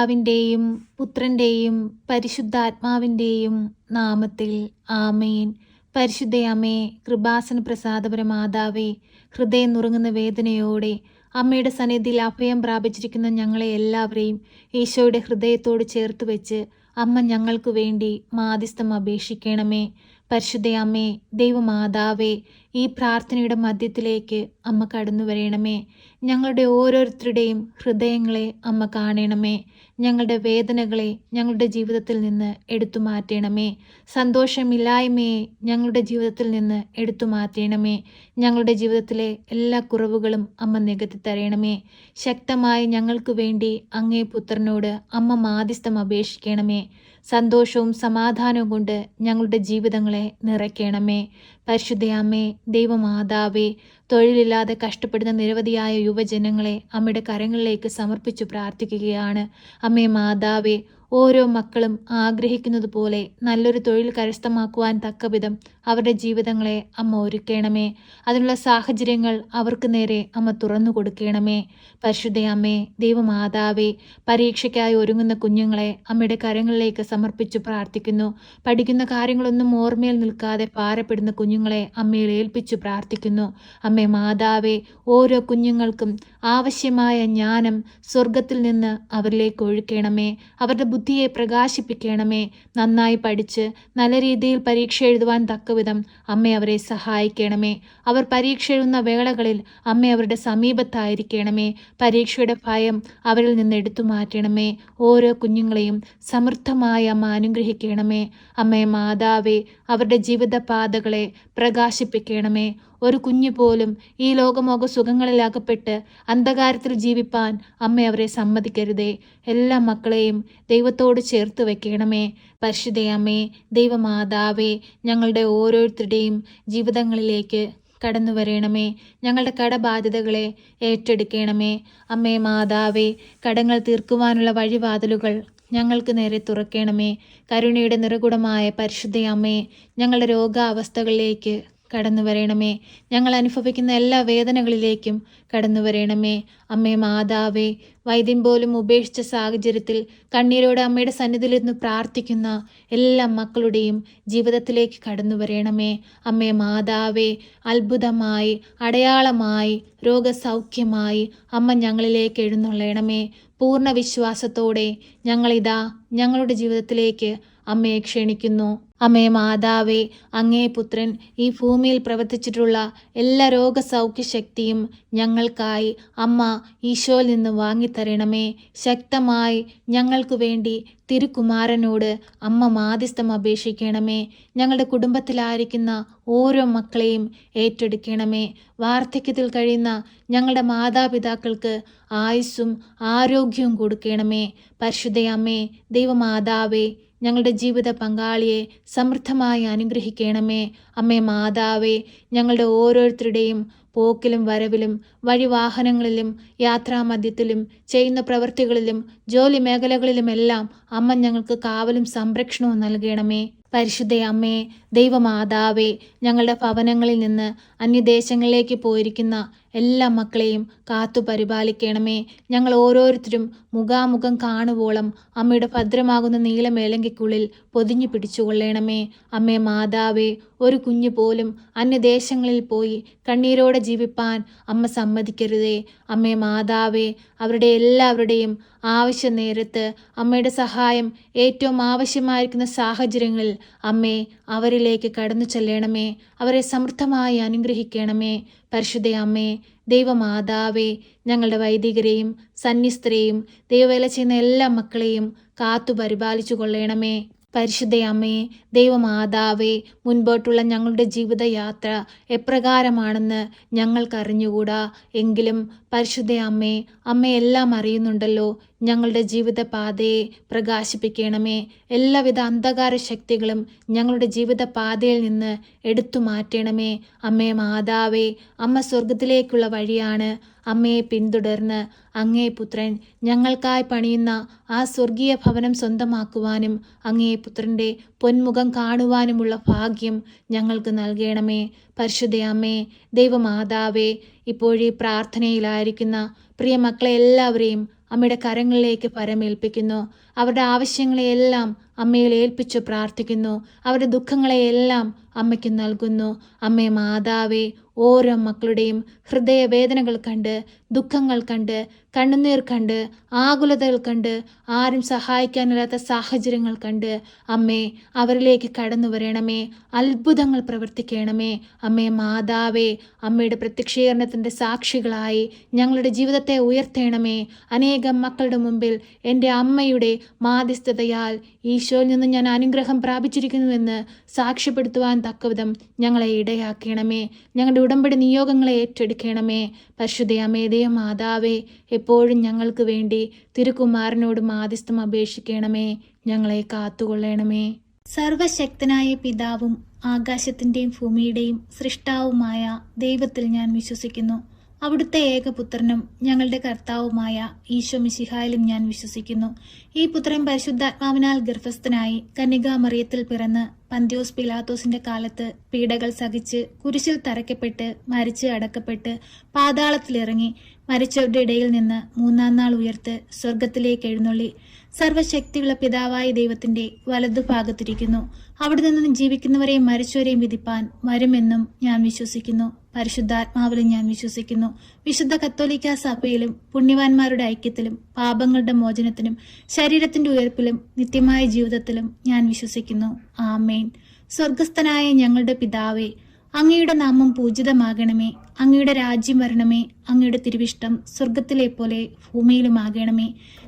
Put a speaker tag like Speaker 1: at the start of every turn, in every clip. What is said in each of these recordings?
Speaker 1: പിതാവിൻ്റെയും പുത്രൻ്റെയും പരിശുദ്ധാത്മാവിൻ്റെയും നാമത്തിൽ ആമേൻ. പരിശുദ്ധയമ്മേ, കൃപാസന പ്രസാദപര മാതാവേ, ഹൃദയം നുറുങ്ങുന്ന വേദനയോടെ അമ്മയുടെ സന്നിധിയിൽ അഭയം പ്രാപിച്ചിരിക്കുന്ന ഞങ്ങളെ എല്ലാവരെയും ഈശോയുടെ ഹൃദയത്തോട് ചേർത്ത് വെച്ച് അമ്മ ഞങ്ങൾക്ക് വേണ്ടി മാധ്യസ്ഥം അപേക്ഷിക്കണമേ. പരിശുദ്ധയമ്മേ, ദൈവമാതാവേ, ഈ പ്രാർത്ഥനയുടെ മധ്യത്തിലേക്ക് അമ്മ കടന്നു വരണമേ. ഞങ്ങളുടെ ഓരോരുത്തരുടെയും ഹൃദയങ്ങളെ അമ്മ കാണണമേ. ഞങ്ങളുടെ വേദനകളെ ഞങ്ങളുടെ ജീവിതത്തിൽ നിന്ന് എടുത്തു മാറ്റണമേ. സന്തോഷമില്ലായ്മയെ ഞങ്ങളുടെ ജീവിതത്തിൽ നിന്ന് എടുത്തു മാറ്റണമേ. ഞങ്ങളുടെ ജീവിതത്തിലെ എല്ലാ കുറവുകളും അമ്മ നികത്തി തരണമേ. ശക്തമായി ഞങ്ങൾക്ക് വേണ്ടി അങ്ങേ പുത്രനോട് അമ്മ മാധ്യസ്ഥം അപേക്ഷിക്കണമേ. സന്തോഷവും സമാധാനവും കൊണ്ട് ഞങ്ങളുടെ ജീവിതങ്ങളെ നിറയ്ക്കണമേ. പരിശുദ്ധയമ്മേ, ദൈവമാതാവേ, തൊഴിലില്ലാതെ കഷ്ടപ്പെടുന്ന നിരവധിയായ യുവജനങ്ങളെ അമ്മയുടെ കരങ്ങളിലേക്ക് സമർപ്പിച്ചു പ്രാർത്ഥിക്കുകയാണ്. അമ്മേ മാതാവേ, ഓരോ മക്കളും ആഗ്രഹിക്കുന്നത് പോലെ നല്ലൊരു തൊഴിൽ കരസ്ഥമാക്കുവാൻ തക്കവിധം അവരുടെ ജീവിതങ്ങളെ അമ്മ ഒരുക്കണമേ. അതിനുള്ള സാഹചര്യങ്ങൾ അവർക്ക് നേരെ അമ്മ തുറന്നു കൊടുക്കണമേ. പരിശുദ്ധയമ്മേ, ദൈവമാതാവേ, പരീക്ഷയ്ക്കായി ഒരുങ്ങുന്ന കുഞ്ഞുങ്ങളെ അമ്മയുടെ കരങ്ങളിലേക്ക് സമർപ്പിച്ചു പ്രാർത്ഥിക്കുന്നു. പഠിക്കുന്ന കാര്യങ്ങളൊന്നും ഓർമ്മയിൽ നിൽക്കാതെ ഭാരപ്പെടുന്ന കുഞ്ഞുങ്ങളെ അമ്മയിൽ ഏൽപ്പിച്ചു പ്രാർത്ഥിക്കുന്നു. അമ്മേ മാതാവേ, ഓരോ കുഞ്ഞുങ്ങൾക്കും ആവശ്യമായ ജ്ഞാനം സ്വർഗത്തിൽ നിന്ന് അവരിലേക്ക് ഒഴുക്കണമേ. അവരുടെ ബുദ്ധിയെ പ്രകാശിപ്പിക്കണമേ. നന്നായി പഠിച്ച് നല്ല രീതിയിൽ പരീക്ഷ എഴുതുവാൻ തക്കവിധം അമ്മ അവരെ സഹായിക്കണമേ. അവർ പരീക്ഷ എഴുതുന്ന വേളകളിൽ അമ്മ അവരുടെ സമീപത്തായിരിക്കണമേ. പരീക്ഷയുടെ ഭയം അവരിൽ നിന്ന് എടുത്തു മാറ്റണമേ. ഓരോ കുഞ്ഞുങ്ങളെയും സമൃദ്ധമായി അമ്മ അനുഗ്രഹിക്കണമേ. അമ്മേ മാതാവേ, അവരുടെ ജീവിത പാതകളെ പ്രകാശിപ്പിക്കണമേ. ഒരു കുഞ്ഞു പോലും ഈ ലോകമോക സുഖങ്ങളിൽ അകപ്പെട്ട് അന്ധകാരത്തിൽ ജീവിപ്പാൻ അമ്മ അവരെ സമ്മതിക്കരുതേ. എല്ലാ മക്കളെയും ദൈവത്തോട് ചേർത്ത് വെക്കണമേ. പരിശുദ്ധയമ്മേ, ദൈവമാതാവേ, ഞങ്ങളുടെ ഓരോരുത്തരുടെയും ജീവിതങ്ങളിലേക്ക് കടന്നു വരണമേ. ഞങ്ങളുടെ കടബാധ്യതകളെ ഏറ്റെടുക്കണമേ. അമ്മേ മാതാവേ, കടങ്ങൾ തീർക്കുവാനുള്ള വഴിവാതിലുകൾ ഞങ്ങൾക്ക് നേരെ തുറക്കണമേ. കരുണയുടെ നിറകുടമായ പരിശുദ്ധയമ്മേ, ഞങ്ങളുടെ രോഗാവസ്ഥകളിലേക്ക് കടന്നു വരണമേ. ഞങ്ങൾ അനുഭവിക്കുന്ന എല്ലാ വേദനകളിലേക്കും കടന്നു വരണമേ. അമ്മേ മാതാവേ, വൈദ്യം പോലും ഉപേക്ഷിച്ച സാഹചര്യത്തിൽ കണ്ണീരോടെ അമ്മയുടെ സന്നിധിയിൽ നിന്ന് പ്രാർത്ഥിക്കുന്ന എല്ലാ മക്കളുടെയും ജീവിതത്തിലേക്ക് കടന്നു വരണമേ. അമ്മേ മാതാവേ, അത്ഭുതമായി, അടയാളമായി, രോഗസൗഖ്യമായി അമ്മ ഞങ്ങളിലേക്ക് എഴുന്നള്ളണമേ. പൂർണ്ണ വിശ്വാസത്തോടെ ഞങ്ങളിതാ ഞങ്ങളുടെ ജീവിതത്തിലേക്ക് അമ്മയെ ക്ഷണിക്കുന്നു. അമ്മേ മാതാവേ, അങ്ങേ പുത്രൻ ഈ ഭൂമിയിൽ പ്രവർത്തിച്ചിട്ടുള്ള എല്ലാ രോഗസൗഖ്യശക്തിയും ഞങ്ങൾക്കായി അമ്മ ഈശോയിൽ നിന്ന് വാങ്ങിത്തരണമേ. ശക്തമായി ഞങ്ങൾക്ക് വേണ്ടി തിരുക്കുമാരനോട് അമ്മ മാധ്യസ്ഥം അപേക്ഷിക്കണമേ. ഞങ്ങളുടെ കുടുംബത്തിലായിരിക്കുന്ന ഓരോ മക്കളെയും ഏറ്റെടുക്കണമേ. വാർദ്ധക്യത്തിൽ കഴിയുന്ന ഞങ്ങളുടെ മാതാപിതാക്കൾക്ക് ആയുസ്സും ആരോഗ്യവും കൊടുക്കണമേ. പരിശുദ്ധയമ്മേ, ദൈവമാതാവേ, ഞങ്ങളുടെ ജീവിത പങ്കാളിയെ സമൃദ്ധമായി അനുഗ്രഹിക്കണമേ. അമ്മേ മാതാവേ, ഞങ്ങളുടെ ഓരോരുത്തരുടെയും പോക്കിലും വരവിലും വഴിവാഹനങ്ങളിലും യാത്രാമധ്യത്തിലും ചെയ്യുന്ന പ്രവൃത്തികളിലും ജോലി മേഖലകളിലുമെല്ലാം അമ്മ ഞങ്ങൾക്ക് കാവലും സംരക്ഷണവും നൽകണമേ. പരിശുദ്ധയമ്മേ, ദൈവമാതാവേ, ഞങ്ങളുടെ ഭവനങ്ങളിൽ നിന്ന് അന്യദേശങ്ങളിലേക്ക് പോയിരിക്കുന്ന എല്ലാ മക്കളെയും കാത്തു പരിപാലിക്കണമേ. ഞങ്ങൾ ഓരോരുത്തരും മുഖാമുഖം കാണുവോളം അമ്മയുടെ ഭദ്രമാകുന്ന നീലമേലങ്കിക്കുള്ളിൽ പൊതിഞ്ഞു പിടിച്ചുകൊള്ളണമേ. അമ്മേ മാതാവേ, ഒരു കുഞ്ഞു പോലും അന്യദേശങ്ങളിൽ പോയി കണ്ണീരോടെ ജീവിപ്പാൻ അമ്മ സമ്മതിക്കരുതേ. അമ്മേ മാതാവേ, അവരുടെ എല്ലാവരുടെയും ആവശ്യ നേരത്ത് അമ്മയുടെ സഹായം ഏറ്റവും ആവശ്യമായിരിക്കുന്ന സാഹചര്യങ്ങളിൽ അമ്മേ അവരിലേക്ക് കടന്നു ചെല്ലണമേ. അവരെ സമൃദ്ധമായി അനുഗ്രഹിക്കണമേ. പരിശുദ്ധയമ്മേ, ദൈവമാതാവേ, ഞങ്ങളുടെ വൈദികരെയും സന്യസ്തരെയും ദൈവവേല ചെയ്യുന്ന എല്ലാ മക്കളെയും കാത്തു പരിപാലിച്ചു കൊള്ളണമേ. പരിശുദ്ധയമ്മേ, ദൈവമാതാവേ, മുൻപോട്ടുള്ള ഞങ്ങളുടെ ജീവിതയാത്ര എപ്രകാരമാണെന്ന് ഞങ്ങൾക്കറിഞ്ഞുകൂടാ. എങ്കിലും പരിശുദ്ധയമ്മേ, അമ്മയെല്ലാം അറിയുന്നുണ്ടല്ലോ. ഞങ്ങളുടെ ജീവിത പാതയെ പ്രകാശിപ്പിക്കണമേ. എല്ലാവിധ അന്ധകാര ശക്തികളും ഞങ്ങളുടെ ജീവിത പാതയിൽ നിന്ന് എടുത്തു മാറ്റണമേ. അമ്മേ മാതാവേ, അമ്മ സ്വർഗത്തിലേക്കുള്ള വഴിയാണ്. അമ്മയെ പിന്തുടർന്ന് അങ്ങേ പുത്രൻ ഞങ്ങൾക്കായി പണിയുന്ന ആ സ്വർഗീയ ഭവനം സ്വന്തമാക്കുവാനും അങ്ങേ പുത്രൻ്റെ പൊന്മുഖം കാണുവാനുമുള്ള ഭാഗ്യം ഞങ്ങൾക്ക് നൽകണമേ. പരിശുദ്ധയമ്മേ, ദൈവമാതാവേ, ഇപ്പോഴീ പ്രാർത്ഥനയിലായിരിക്കുന്ന പ്രിയ മക്കളെ എല്ലാവരെയും അമ്മയുടെ കരങ്ങളിലേക്ക് പരമേൽപ്പിക്കുന്നു. അവരുടെ ആവശ്യങ്ങളെയെല്ലാം അമ്മയിൽ ഏൽപ്പിച്ചു പ്രാർത്ഥിക്കുന്നു. അവരുടെ ദുഃഖങ്ങളെയെല്ലാം അമ്മയ്ക്ക് നൽകുന്നു. അമ്മേ മാതാവേ, ഓരോ മക്കളുടെയും ഹൃദയവേദനകൾ കണ്ട്, ദുഃഖങ്ങൾ കണ്ട്, കണ്ണുനീർ കണ്ട്, ആകുലതകൾ കണ്ട്, ആരും സഹായിക്കാനില്ലാത്ത സാഹചര്യങ്ങൾ കണ്ട് അമ്മേ അവരിലേക്ക് കടന്നു വരണമേ. അത്ഭുതങ്ങൾ പ്രവർത്തിക്കണമേ. അമ്മേ മാതാവേ, അമ്മയുടെ പ്രത്യക്ഷീകരണത്തിൻ്റെ സാക്ഷികളായി ഞങ്ങളുടെ ജീവിതത്തെ ഉയർത്തണമേ. അനേകം മക്കളുടെ മുമ്പിൽ എൻ്റെ അമ്മയുടെ മാധ്യസ്ഥതയാൽ ഈശോയിൽ നിന്ന് ഞാൻ അനുഗ്രഹം പ്രാപിച്ചിരിക്കുന്നുവെന്ന് സാക്ഷ്യപ്പെടുത്തുവാൻ തക്കവിധം ഞങ്ങളെ ഇടയാക്കണമേ. ഞങ്ങളുടെ ഉടമ്പടി നിയോഗങ്ങളെ ഏറ്റെടുക്കണമേ. പരിശുദ്ധ അമ്മേ മാതാവേ, എപ്പോഴും ഞങ്ങൾക്ക് വേണ്ടി തിരുക്കുമാരനോട് മാധ്യസ്ഥം അപേക്ഷിക്കണമേ. ഞങ്ങളെ കാത്തുകൊള്ളണമേ. സർവശക്തനായ പിതാവും ആകാശത്തിൻ്റെയും ഭൂമിയുടെയും സൃഷ്ടാവുമായ ദൈവത്തിൽ ഞാൻ വിശ്വസിക്കുന്നു. അവിടുത്തെ ഏകപുത്രനും ഞങ്ങളുടെ കർത്താവുമായ ഈശോ മിശിഹായിലും ഞാൻ വിശ്വസിക്കുന്നു. ഈ പുത്രൻ പരിശുദ്ധാത്മാവിനാൽ ഗർഭസ്ഥനായി കന്യകാമറിയത്തിൽ പിറന്ന് പന്തിയോസ് പിലാത്തോസിന്റെ കാലത്ത് പീഡകൾ സഹിച്ച് കുരിശിൽ തറയ്ക്കപ്പെട്ട് മരിച്ച് അടക്കപ്പെട്ട് പാതാളത്തിലിറങ്ങി മരിച്ചവരുടെ ഇടയിൽ നിന്ന് മൂന്നാം നാൾ ഉയർത്ത് സ്വർഗത്തിലേക്ക് എഴുന്നള്ളി സർവശക്തിയുള്ള പിതാവായ ദൈവത്തിന്റെ വലതുഭാഗത്തിരിക്കുന്നു. അവിടെ നിന്ന് ജീവിക്കുന്നവരെയും മരിച്ചവരെയും വിധിപ്പാൻ വരുമെന്നും ഞാൻ വിശ്വസിക്കുന്നു. പരിശുദ്ധാത്മാവിലും ഞാൻ വിശ്വസിക്കുന്നു. വിശുദ്ധ കത്തോലിക്ക സഭയിലും പുണ്യവാന്മാരുടെ ഐക്യത്തിലും പാപങ്ങളുടെ മോചനത്തിനും ശരീരത്തിന്റെ ഉയർപ്പിലും നിത്യമായ ജീവിതത്തിലും ഞാൻ വിശ്വസിക്കുന്നു. ആമേൻ. സ്വർഗസ്ഥനായ ഞങ്ങളുടെ പിതാവേ, അങ്ങയുടെ നാമം പൂജിതമാകണമേ. അങ്ങയുടെ രാജ്യം വരണമേ. അങ്ങയുടെ തിരുവിഷ്ടം സ്വർഗത്തിലെ പോലെ ഭൂമിയിലുമാകണമേ.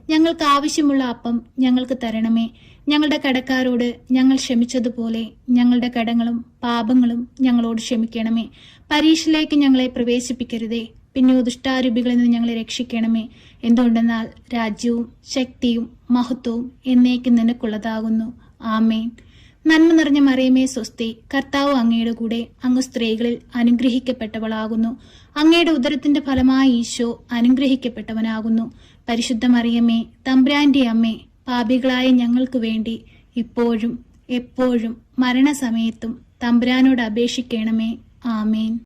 Speaker 1: ഞങ്ങൾക്ക് ആവശ്യമുള്ള അപ്പം ഞങ്ങൾക്ക് തരണമേ. ഞങ്ങളുടെ കടക്കാരോട് ഞങ്ങൾ ക്ഷമിച്ചതുപോലെ ഞങ്ങളുടെ കടങ്ങളും പാപങ്ങളും ഞങ്ങളോട് ക്ഷമിക്കണമേ. പരീക്ഷയിലേക്ക് ഞങ്ങളെ പ്രവേശിപ്പിക്കരുതേ, പിന്നെ ദുഷ്ടാരൂപികളിൽ നിന്ന് ഞങ്ങളെ രക്ഷിക്കണമേ. എന്തുകൊണ്ടെന്നാൽ രാജ്യവും ശക്തിയും മഹത്വവും എന്നേക്കും നിനക്കുള്ളതാകുന്നു. ആമേൻ. നന്മ നിറഞ്ഞ മറിയമേ സ്വസ്തി, കർത്താവ് അങ്ങയുടെ കൂടെ, അങ്ങ് സ്ത്രീകളിൽ അനുഗ്രഹിക്കപ്പെട്ടവളാകുന്നു. അങ്ങയുടെ ഉദരത്തിന്റെ ഫലമായ ഈശോ അനുഗ്രഹിക്കപ്പെട്ടവനാകുന്നു. പരിശുദ്ധ മറിയമേ, തമ്പുരാന്റെ അമ്മേ, പാപികളായ ഞങ്ങൾക്ക് വേണ്ടി ഇപ്പോഴും എപ്പോഴും മരണസമയത്തും തമ്പുരാനോട് അപേക്ഷിക്കണമേ. ആമേൻ.